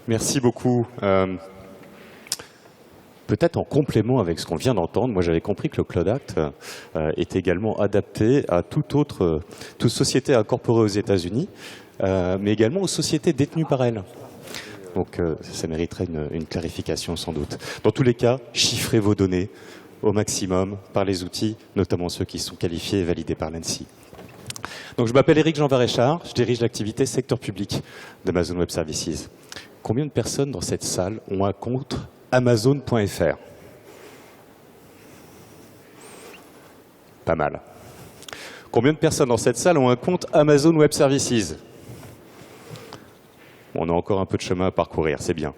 Merci beaucoup. Peut-être en complément avec ce qu'on vient d'entendre, moi j'avais compris que le Cloud Act est également adapté à toute société incorporée aux États-Unis, mais également aux sociétés détenues par elles. Donc ça mériterait une clarification sans doute. Dans tous les cas, chiffrez vos données au maximum par les outils, notamment ceux qui sont qualifiés et validés par l'ANSSI. Donc je m'appelle Éric Jean Varéchard, je dirige l'activité secteur public d'Amazon Web Services. Combien de personnes dans cette salle ont un compte Amazon.fr? Pas mal. Combien de personnes dans cette salle ont un compte Amazon Web Services? On a encore un peu de chemin à parcourir, c'est bien.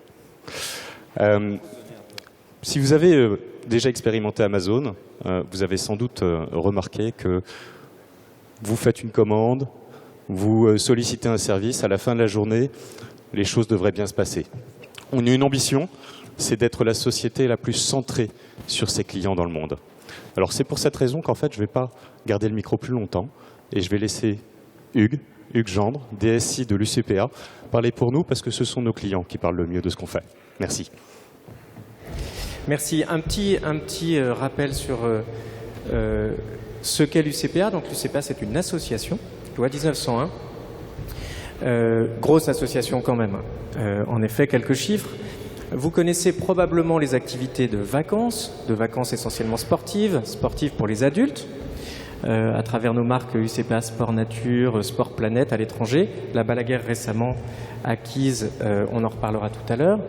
Si vous avez déjà expérimenté Amazon, vous avez sans doute remarqué que vous faites une commande, vous sollicitez un service, à la fin de la journée, les choses devraient bien se passer. On a une ambition, c'est d'être la société la plus centrée sur ses clients dans le monde. Alors c'est pour cette raison qu'en fait, je ne vais pas garder le micro plus longtemps et je vais laisser Hugues Gendre, DSI de l'UCPA, parler pour nous parce que ce sont nos clients qui parlent le mieux de ce qu'on fait. Merci. Merci. Un petit rappel sur ce qu'est l'UCPA. Donc l'UCPA, c'est une association, loi 1901. Grosse association quand même. En effet, quelques chiffres. Vous connaissez probablement les activités de vacances essentiellement sportives pour les adultes, à travers nos marques UCPA Sport Nature, Sport Planète à l'étranger, la Balaguer récemment acquise, on en reparlera tout à l'heure.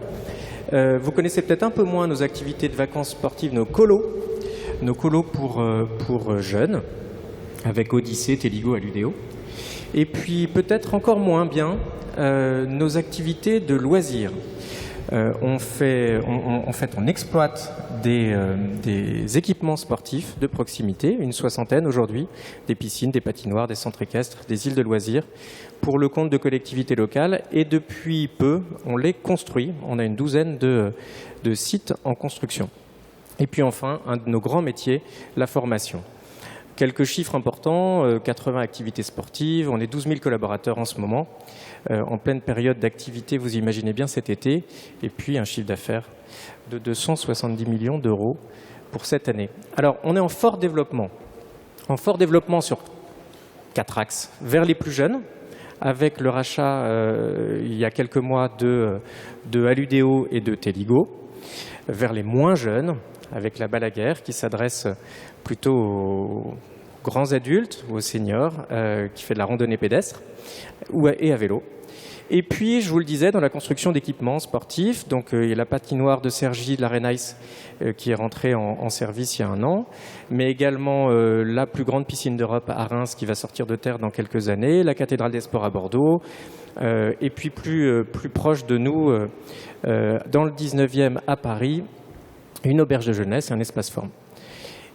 Vous connaissez peut-être un peu moins nos activités de vacances sportives, nos colos pour jeunes, avec Odyssée, Téligo, Aludéo. Et puis peut-être encore moins bien nos activités de loisirs. En fait, on exploite des équipements sportifs de proximité, une soixantaine aujourd'hui, des piscines, des patinoires, des centres équestres, des îles de loisirs, pour le compte de collectivités locales. Et depuis peu, on les construit. On a une douzaine de sites en construction. Et puis enfin, un de nos grands métiers, la formation. Quelques chiffres importants, 80 activités sportives, on est 12 000 collaborateurs en ce moment, en pleine période d'activité, vous imaginez bien cet été, et puis un chiffre d'affaires de 270 millions d'euros pour cette année. Alors, on est en fort développement sur 4 axes. Vers les plus jeunes, avec le rachat il y a quelques mois de Aludéo et de Téligo. Vers les moins jeunes, avec la Balaguer qui s'adresse plutôt aux grands adultes ou aux seniors, qui fait de la randonnée pédestre et à vélo. Et puis, je vous le disais, dans la construction d'équipements sportifs, donc il y a la patinoire de Cergy de l'Arenaïs qui est rentrée en service il y a 1 an, mais également la plus grande piscine d'Europe à Reims qui va sortir de terre dans quelques années, la cathédrale des sports à Bordeaux, et puis plus proche de nous, dans le 19e à Paris, une auberge de jeunesse et un espace forme.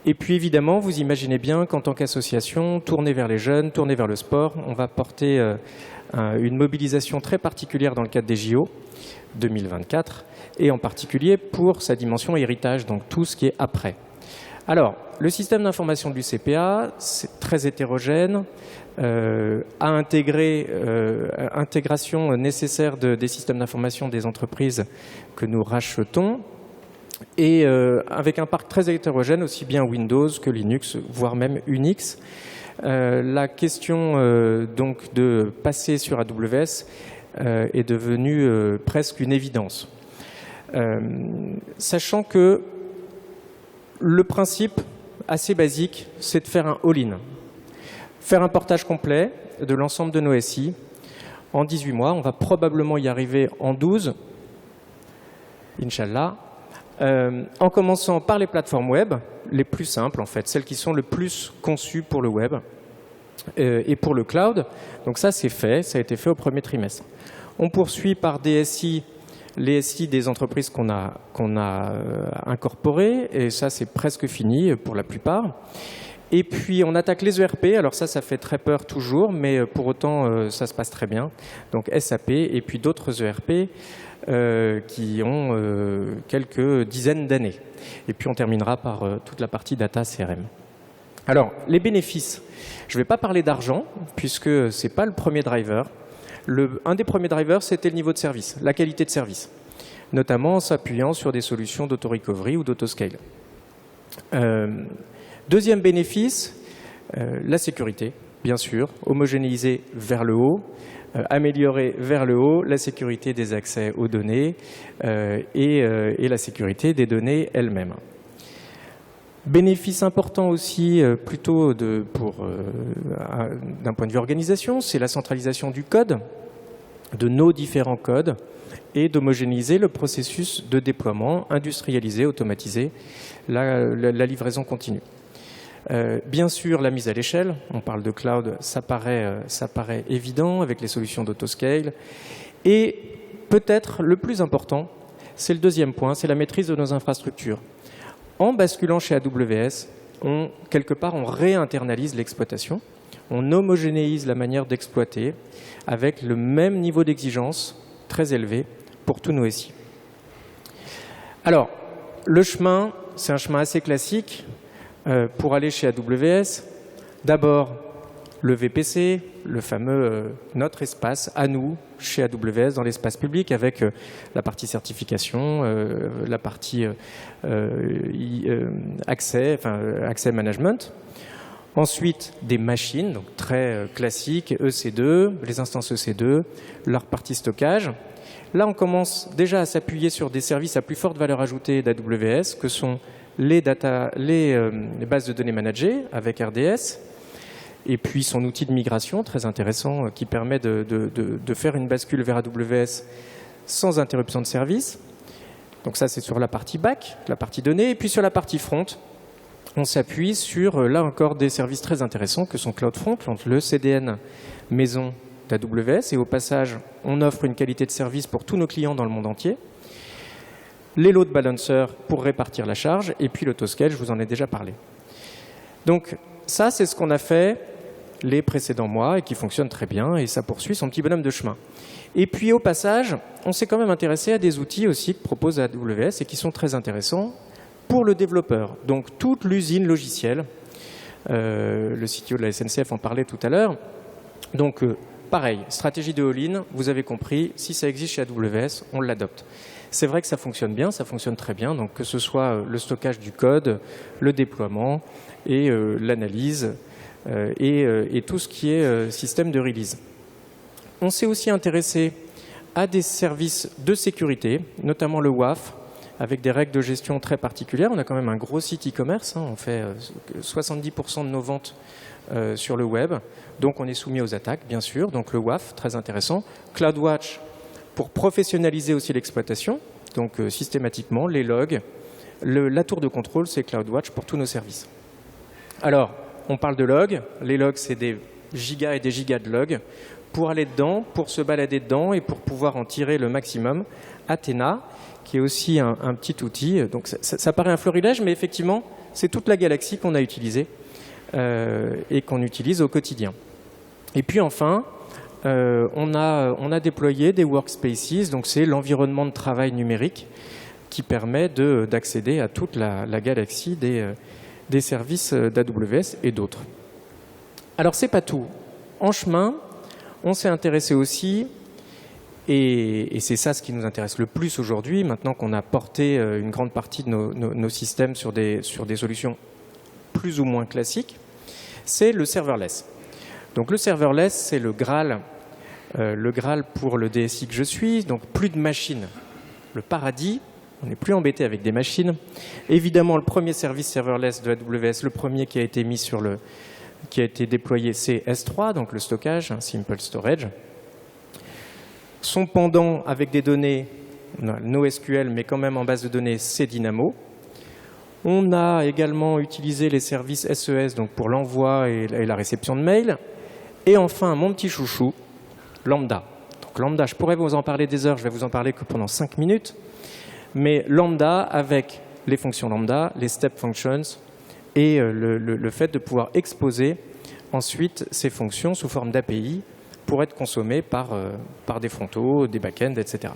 Et puis évidemment, vous imaginez bien qu'en tant qu'association, tournée vers les jeunes, tournée vers le sport, on va porter une mobilisation très particulière dans le cadre des JO 2024, et en particulier pour sa dimension héritage, donc tout ce qui est après. Alors, le système d'information de l'UCPA, c'est très hétérogène, à intégrer, intégration nécessaire des systèmes d'information des entreprises que nous rachetons, et avec un parc très hétérogène, aussi bien Windows que Linux, voire même Unix. La question donc de passer sur AWS est devenue presque une évidence. Sachant que le principe assez basique, c'est de faire un all-in. Faire un portage complet de l'ensemble de nos SI en 18 mois. On va probablement y arriver en 12, Inch'Allah. En commençant par les plateformes web, les plus simples en fait, celles qui sont le plus conçues pour le web et pour le cloud. Donc ça c'est fait, ça a été fait au premier trimestre. On poursuit par des SI, les SI des entreprises qu'on a incorporées, et ça c'est presque fini pour la plupart. Et puis on attaque les ERP, alors ça fait très peur toujours, mais pour autant ça se passe très bien. Donc SAP et puis d'autres ERP qui ont quelques dizaines d'années. Et puis on terminera par toute la partie data CRM. Alors les bénéfices, je ne vais pas parler d'argent puisque ce n'est pas le premier driver. Un des premiers drivers, c'était le niveau de service, la qualité de service, notamment en s'appuyant sur des solutions d'auto-recovery ou d'auto-scale. Deuxième bénéfice, la sécurité, bien sûr, homogénéiser vers le haut, améliorer vers le haut la sécurité des accès aux données et la sécurité des données elles-mêmes. Bénéfice important aussi, plutôt d'un point de vue organisation, c'est la centralisation du code, de nos différents codes, et d'homogénéiser le processus de déploiement, industrialisé, automatisé, la livraison continue. Bien sûr, la mise à l'échelle, on parle de cloud, ça paraît évident avec les solutions d'autoscale. Et peut-être le plus important, c'est le deuxième point, c'est la maîtrise de nos infrastructures. En basculant chez AWS, quelque part, on réinternalise l'exploitation, on homogénéise la manière d'exploiter avec le même niveau d'exigence très élevé pour tous nos SI. Alors, le chemin, c'est un chemin assez classique pour aller chez AWS. D'abord, le VPC, le fameux notre espace à nous, chez AWS, dans l'espace public, avec la partie certification, la partie accès management. Ensuite, des machines, donc très classiques, EC2, les instances EC2, leur partie stockage. Là, on commence déjà à s'appuyer sur des services à plus forte valeur ajoutée d'AWS, que sont les bases de données managées avec RDS, et puis son outil de migration très intéressant qui permet de faire une bascule vers AWS sans interruption de service. Donc ça, c'est sur la partie back, la partie données. Et puis sur la partie front, on s'appuie sur, là encore, des services très intéressants que sont CloudFront, le CDN maison d'AWS. Et au passage, on offre une qualité de service pour tous nos clients dans le monde entier. Les load balancers pour répartir la charge. Et puis l'autoscale, je vous en ai déjà parlé. Donc ça, c'est ce qu'on a fait les précédents mois et qui fonctionne très bien. Et ça poursuit son petit bonhomme de chemin. Et puis au passage, on s'est quand même intéressé à des outils aussi que propose AWS et qui sont très intéressants pour le développeur. Donc toute l'usine logicielle, le CTO de la SNCF en parlait tout à l'heure. Donc pareil, stratégie de all-in, vous avez compris, si ça existe chez AWS, on l'adopte. C'est vrai que ça fonctionne bien, ça fonctionne très bien, donc que ce soit le stockage du code, le déploiement et l'analyse et tout ce qui est système de release. On s'est aussi intéressé à des services de sécurité, notamment le WAF, avec des règles de gestion très particulières. On a quand même un gros site e-commerce, on fait 70% de nos ventes sur le web, donc on est soumis aux attaques, bien sûr. Donc le WAF, très intéressant. CloudWatch, pour professionnaliser aussi l'exploitation, donc systématiquement, les logs. La tour de contrôle, c'est CloudWatch pour tous nos services. Alors, on parle de logs. Les logs, c'est des gigas et des gigas de logs. Pour aller dedans, pour se balader dedans et pour pouvoir en tirer le maximum, Athena, qui est aussi un petit outil. Donc ça paraît un florilège, mais effectivement, c'est toute la galaxie qu'on a utilisée et qu'on utilise au quotidien. Et puis enfin, on a déployé des workspaces, donc c'est l'environnement de travail numérique qui permet d'accéder à toute la galaxie des services d'AWS et d'autres. Alors c'est pas tout. En chemin, on s'est intéressé aussi, et c'est ça ce qui nous intéresse le plus aujourd'hui, maintenant qu'on a porté une grande partie de nos systèmes sur des solutions plus ou moins classiques, c'est le serverless. Donc le serverless, c'est le Graal pour le DSI que je suis, donc plus de machines. Le paradis, on n'est plus embêté avec des machines. Évidemment, le premier service serverless de AWS, le premier qui a été qui a été déployé, c'est S3, donc le stockage, Simple Storage. Son pendant avec des données, NoSQL, mais quand même en base de données, c'est Dynamo. On a également utilisé les services SES donc pour l'envoi et la réception de mails. Et enfin, mon petit chouchou, Lambda. Donc Lambda, je pourrais vous en parler des heures, je vais vous en parler que pendant 5 minutes. Mais Lambda avec les fonctions Lambda, les step functions, et le fait de pouvoir exposer ensuite ces fonctions sous forme d'API pour être consommées par des frontaux, des back-ends, etc.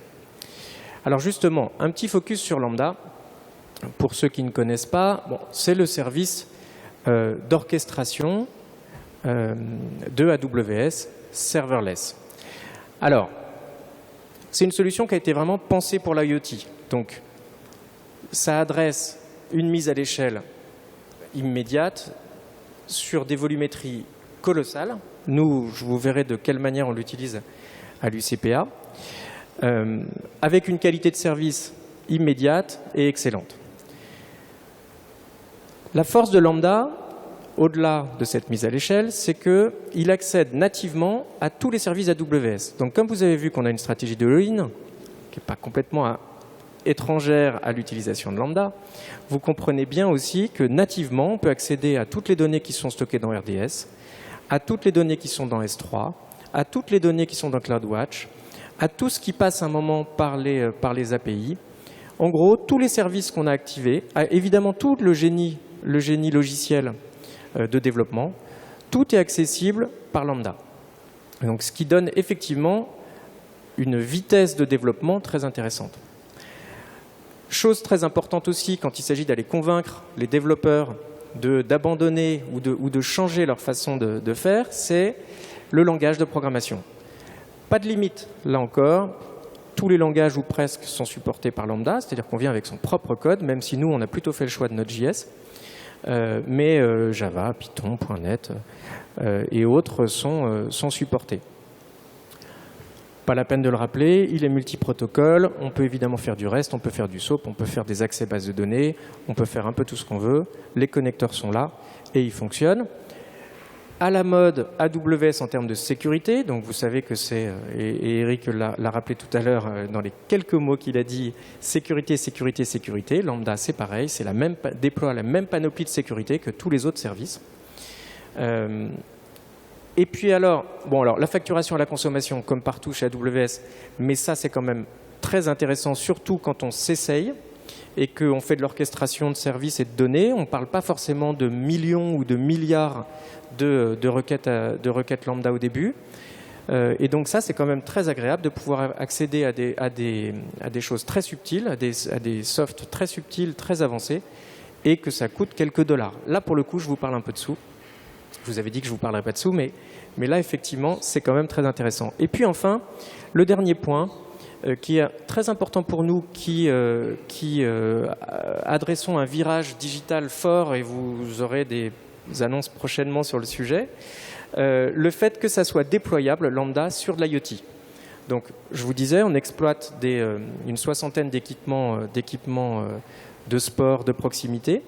Alors justement, un petit focus sur Lambda. Pour ceux qui ne connaissent pas, c'est le service d'orchestration de AWS serverless. Alors, c'est une solution qui a été vraiment pensée pour l'IoT. Donc, ça adresse une mise à l'échelle immédiate sur des volumétries colossales. Nous, je vous verrai de quelle manière on l'utilise à l'UCPA, avec une qualité de service immédiate et excellente. La force de Lambda, au-delà de cette mise à l'échelle, c'est qu'il accède nativement à tous les services AWS. Donc, comme vous avez vu qu'on a une stratégie de all-in, qui n'est pas complètement étrangère à l'utilisation de Lambda, vous comprenez bien aussi que nativement, on peut accéder à toutes les données qui sont stockées dans RDS, à toutes les données qui sont dans S3, à toutes les données qui sont dans CloudWatch, à tout ce qui passe un moment par les API. En gros, tous les services qu'on a activés, évidemment tout le génie logiciel de développement, tout est accessible par Lambda. Donc, ce qui donne effectivement une vitesse de développement très intéressante. Chose très importante aussi quand il s'agit d'aller convaincre les développeurs d'abandonner ou de changer leur façon de faire, c'est le langage de programmation. Pas de limite, là encore. Tous les langages ou presque sont supportés par Lambda, c'est-à-dire qu'on vient avec son propre code, même si nous, on a plutôt fait le choix de Node.js. Mais Java, Python, .NET et autres sont supportés. Pas la peine de le rappeler, il est multi-protocole, on peut évidemment faire du REST, on peut faire du SOAP, on peut faire des accès bases de données, on peut faire un peu tout ce qu'on veut, les connecteurs sont là et ils fonctionnent. À la mode AWS en termes de sécurité, donc vous savez que c'est, et Eric l'a rappelé tout à l'heure dans les quelques mots qu'il a dit, sécurité, sécurité, sécurité, Lambda c'est pareil, c'est déploie la même panoplie de sécurité que tous les autres services. Et puis alors, la facturation à la consommation, comme partout chez AWS, mais ça c'est quand même très intéressant, surtout quand on s'essaye et qu'on fait de l'orchestration de services et de données. On ne parle pas forcément de millions ou de milliards de requêtes lambda au début. Et donc ça, c'est quand même très agréable de pouvoir accéder à des choses très subtiles, à des softs très subtils, très avancés, et que ça coûte quelques dollars. Là, pour le coup, je vous parle un peu de sous. Je vous avais dit que je ne vous parlerais pas de sous, mais là, effectivement, c'est quand même très intéressant. Et puis enfin, le dernier point, qui est très important pour nous, qui adressons un virage digital fort, et vous aurez des annonces prochainement sur le sujet, le fait que ça soit déployable, Lambda, sur de l'IoT. Donc, je vous disais, on exploite une soixantaine d'équipements de sport de proximité.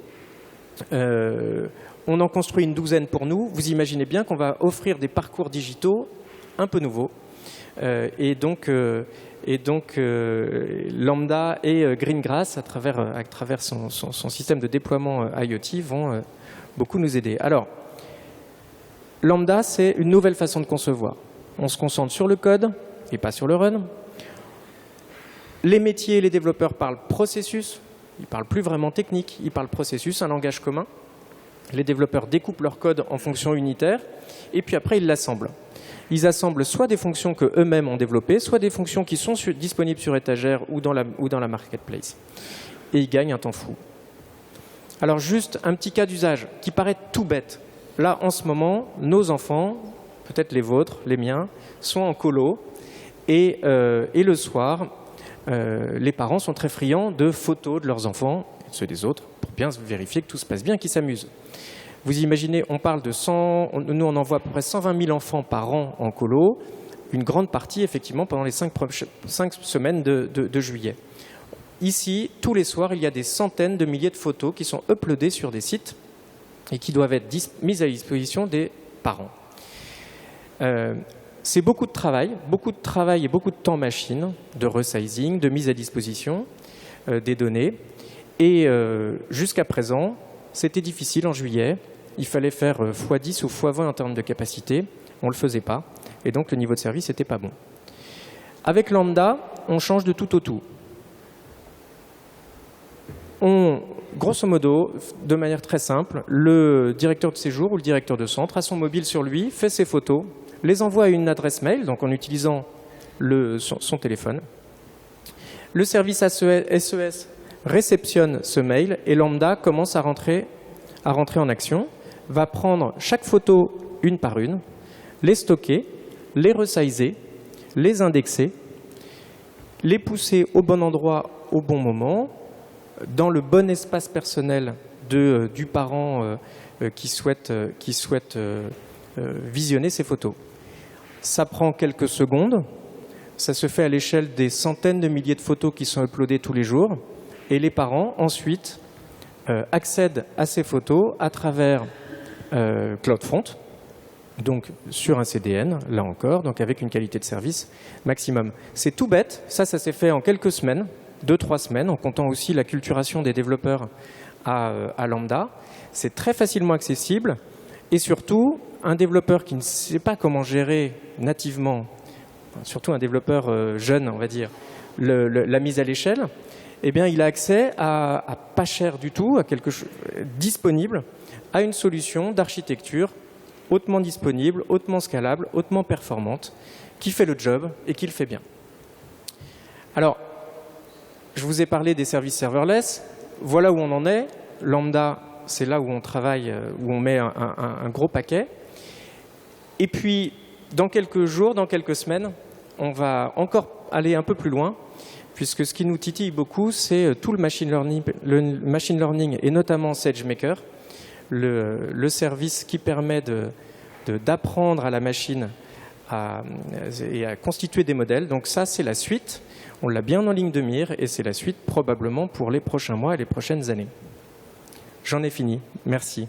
On en construit une douzaine pour nous. Vous imaginez bien qu'on va offrir des parcours digitaux un peu nouveaux. Et donc Lambda et Greengrass, à travers son système de déploiement IoT, vont beaucoup nous aider. Alors, Lambda, c'est une nouvelle façon de concevoir. On se concentre sur le code et pas sur le run. Les métiers et les développeurs parlent processus. Ils ne parlent plus vraiment technique, ils parlent processus, un langage commun. Les développeurs découpent leur code en fonctions unitaires et puis après, ils l'assemblent. Ils assemblent soit des fonctions qu'eux-mêmes ont développées, soit des fonctions qui sont disponibles sur étagère ou dans la marketplace. Et ils gagnent un temps fou. Alors juste un petit cas d'usage qui paraît tout bête. Là, en ce moment, nos enfants, peut-être les vôtres, les miens, sont en colo et le soir, les parents sont très friands de photos de leurs enfants et de ceux des autres pour bien vérifier que tout se passe bien, qu'ils s'amusent. Vous imaginez, on parle de nous on envoie à peu près 120 000 enfants par an en colo, une grande partie effectivement pendant les 5 semaines de juillet. Ici, tous les soirs, il y a des centaines de milliers de photos qui sont uploadées sur des sites et qui doivent être mises à disposition des parents. C'est beaucoup de travail et beaucoup de temps machine, de resizing, de mise à disposition des données. Et jusqu'à présent, c'était difficile en juillet. Il fallait faire x10 ou x20 en termes de capacité. On ne le faisait pas. Et donc, le niveau de service n'était pas bon. Avec Lambda, on change de tout au tout. Grosso modo, de manière très simple, le directeur de séjour ou le directeur de centre a son mobile sur lui, fait ses photos, les envoie à une adresse mail, donc en utilisant son téléphone. Le service SES réceptionne ce mail et Lambda commence à rentrer en action, va prendre chaque photo une par une, les stocker, les resizer, les indexer, les pousser au bon endroit, au bon moment, dans le bon espace personnel du parent qui souhaite visionner ces photos. Ça prend quelques secondes, ça se fait à l'échelle des centaines de milliers de photos qui sont uploadées tous les jours, et les parents ensuite accèdent à ces photos à travers CloudFront, donc sur un CDN, là encore, donc avec une qualité de service maximum. C'est tout bête, ça s'est fait en quelques semaines, 2-3 semaines, en comptant aussi l'acculturation des développeurs à Lambda. C'est très facilement accessible, et surtout, un développeur qui ne sait pas comment gérer nativement, surtout un développeur jeune, on va dire, la mise à l'échelle, eh bien, il a accès à pas cher du tout, à quelque chose disponible, à une solution d'architecture hautement disponible, hautement scalable, hautement performante, qui fait le job et qui le fait bien. Alors, je vous ai parlé des services serverless. Voilà où on en est. Lambda, c'est là où on travaille, où on met un gros paquet. Et puis, dans quelques jours, dans quelques semaines, on va encore aller un peu plus loin, puisque ce qui nous titille beaucoup, c'est tout le machine learning et notamment SageMaker, le service qui permet d'apprendre à la machine et à constituer des modèles. Donc ça, c'est la suite. On l'a bien en ligne de mire et c'est la suite probablement pour les prochains mois et les prochaines années. J'en ai fini. Merci.